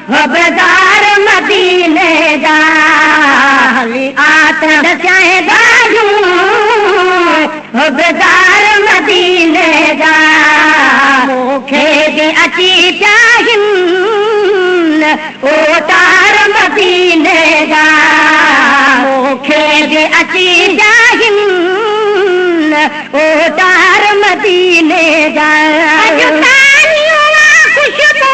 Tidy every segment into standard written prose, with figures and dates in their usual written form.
बेदार मदीने जा हली आत दसाए गाजू बेदार मदीने जा मूंखे बि अची चाहिन ओ तार मदीने जा मूंखे बि अची चाहिन ओ तार मदीने जा खुशबू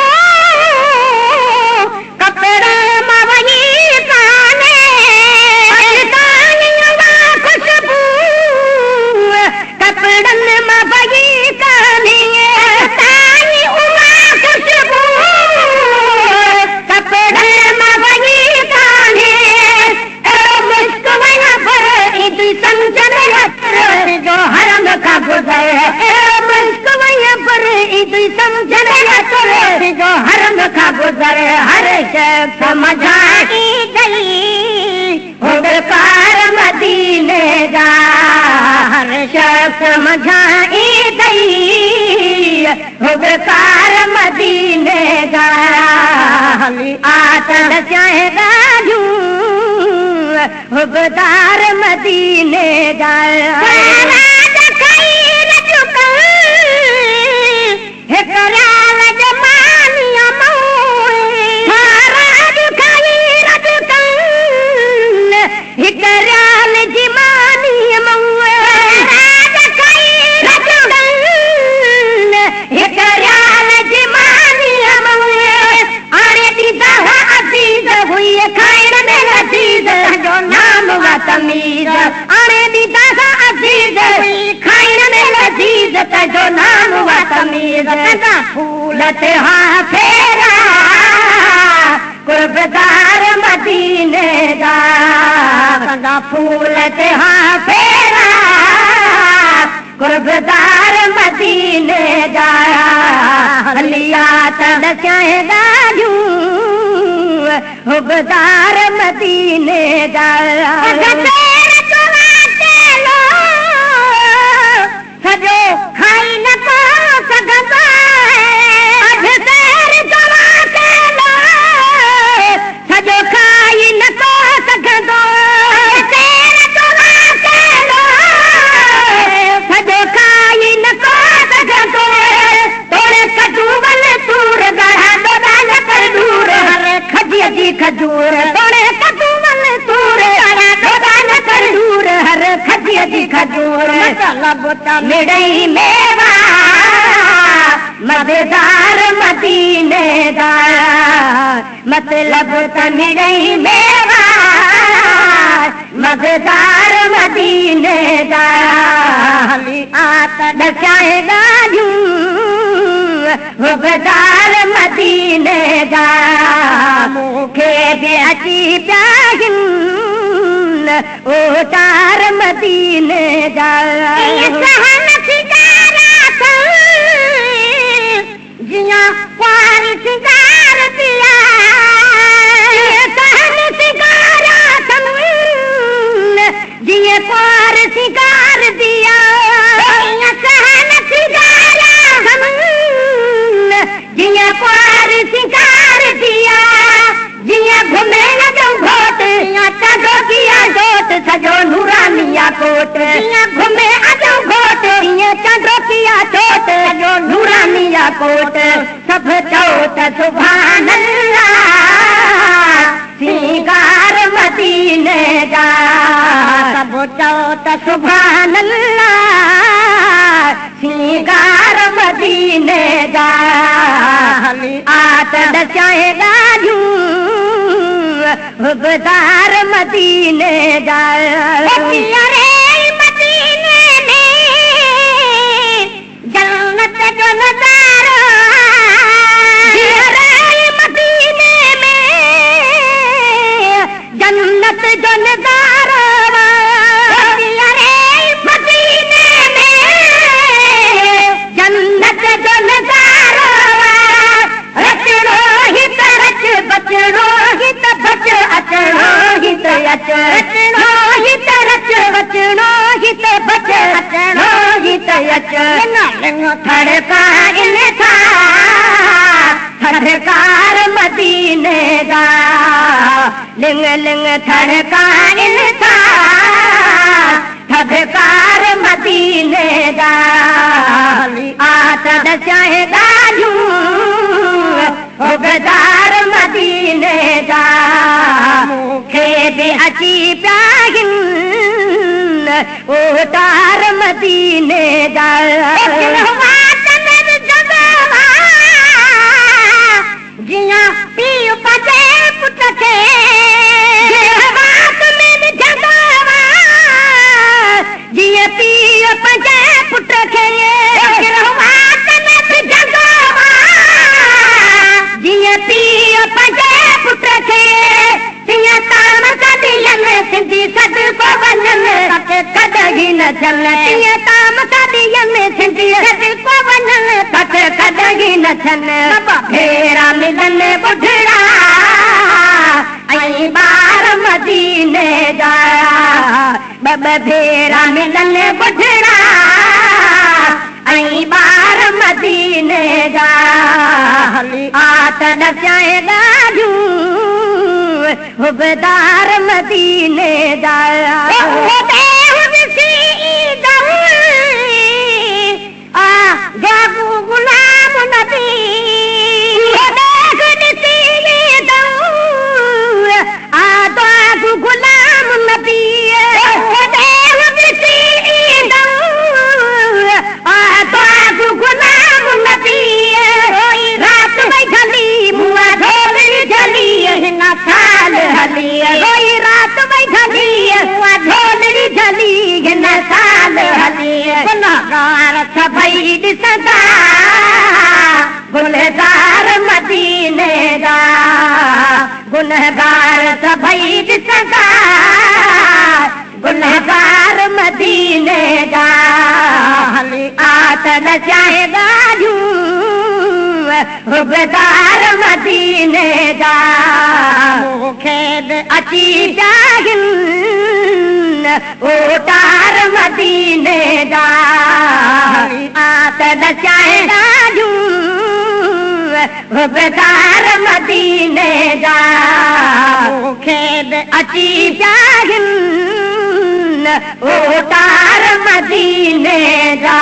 कपड़े मवई काने खुशबू कपड़न मवई काने खुशबू कपड़े मवई काने मुश्क वया पर इदी समझन जो हरम का गुजरे मुश्क वया पर इदी समझन जो हरम का गुजरे हर शख्स समझाई गई बेकार मदीने जा हर शख्स समझाई गई बेकार मदीने जा हली आत दसाए गाजू बेदार मदीने जा तमीज आने दीदा सा अजीज खाइन में लजीज तजो नाम व तमीज तजा फूल ते हाँ फेरा कुर्बदार मदीने जा तजा फूल ते हाँ फेरा कुर्बदार मदीने जा हलिया तड़साए गाजू बेदार मदीने जा सजो खाई न को सघंदा सजो खाई न को सघंदो सजो खाई न को सघंदो तोड़े कटूबल तूर गढ़ा दोदान कर दूर खजिया जी खजूर तोड़े कटूबल तूर गढ़ा दोदान कर दूर हर खजिया जी खजूर मतलब मिड़ई मेवा मजेदार मदीने जा मतलब मिड़ई मेवा मजेदार मदीने जा हली आत दसाए गाजू बेदार मदीने जा मूंखे बि अची चाहिन ओ तार मदीने जा जियां पार सिंगार दिया सहन सिंगारा जिये पार सिंगार दिया सहन सिंगारा जिये पार सिंगार दिया जिये घुमे न जो घोट चढ़ो किया जोत सजो नूरानिया कोट घुमे अजो घोट चढ़ो किया चोट सजो नूरानिया कोट सब चौथ सुभान अल्लाह सिंगार मदीने जा सब चौथ सुभान अल्लाह सिंगार मदीने जा हली आत दसाए गाजू बेदार मदीने जा मदीने में जन्नत जो नजारा मदीने में जन्नत जो नजारा मदीने में जन्नत जो नजारा रचनो हित रच बचनो हित बच अचनो हित अच रचनो हित रच बचनो हित बच अचनो हित अच थड़ का लिंग लिंग थड़कार थदकार मदीने जा आतद चाहे ॾाढियूं हुबदार मदीने जा मूंखे बि अची पिया आहिनि ओटार मदीने जा जियां पीउ पंहिंजे पुट खे जीअं पीउ पंहिंजे पुट खे जीअं पीउ पंहिंजे पुट खे तीअं ताम कॾहिं सिंधी सदको वञनि कॾहिं न थियनि तीअं ताम कॾहिं सिंधी सदको वञनि कॾहिं न थियनि फेरा मिलनि ॿुढड़ा ऐं ॿार मदीने जा ॿ फेरा मिलनि ॿुढड़ा ऐं ॿार मदीने जा आतद चाहे ॾाढियूं हुबदार मदीने जा गुलाम नबी गुलाम नबी गुलाम नबी रात बैठली मुआ ढोलरी झली हिन साल हली रात बैठली मुआ ढोलरी झली हिन साल हली गुनहगार सभई ॾिसंदा गुलज़ार मदीने जा गुनहगार सभई ॾिसंदा गुनहगार मदीने जा आतद चाहे ॾाढियूं हुबदार मदीने जा मूंखे बि अची पिया आहिनि ओटार मदीने जा आतद चाहे ॾाढियूं हुबदार मदीने जा मूंखे बि अची पिया आहिनि ओटार मदीने जा